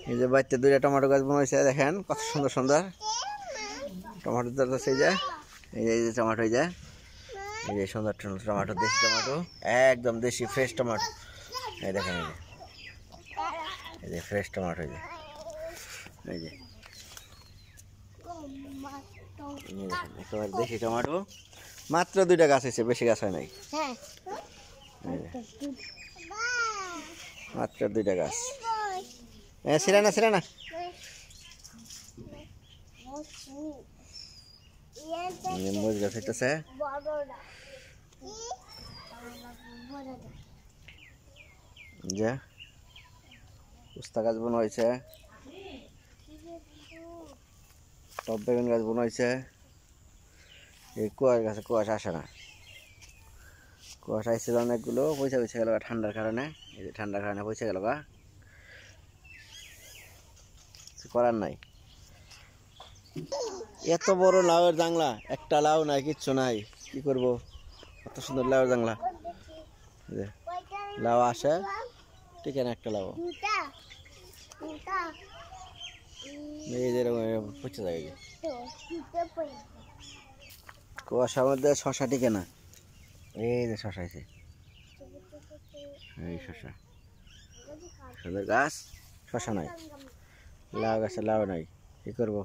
এই যে বাড়িতে দুইটা টমেটো গাছ বানাইছে দেখেন কত সুন্দর সুন্দর টমেটো গাছ। এই যে টমেটো, এই যে সুন্দর টমেটো, দেশি টমেটো, একদম দেশি ফ্রেশ টমেটো। এই দেখেন এই যে ফ্রেশ টমেটো, এই যে একেবারে দেশি টমেটো। মাত্র দুইটা গাছ হয়েছে, বেশি গাছ হয় নাই, মাত্র দুইটা গাছ। ছিড়ে না মরিচ গাছ হইতেছে। যে উস্তা গাছ বোনা হয়েছে, টব বেগুন গাছ বোনা হয়েছে। এই কুয়াশ গাছে কুয়াশ আসে না, কুয়াশ আসছিল অনেকগুলো, পয়সা গেল ঠান্ডার কারণে। এই যে ঠান্ডার কারণে পয়সা গেল, করার নাই। এত বড় লাউয়ের জাংলা, একটা লাউ নাই, কিচ্ছু নাই, কি করব? কত সুন্দর লাউয়ের জাংলা। লাউ আসে ঠিক আছে, একটা লাউ পচে যায়। কুয়াশার মধ্যে শশা টিকে না। এই যে শশা আছে, এই শশা, সুন্দর গাছ, শশা নাই, লাউ গাছে লাউ নাই, কি করবো?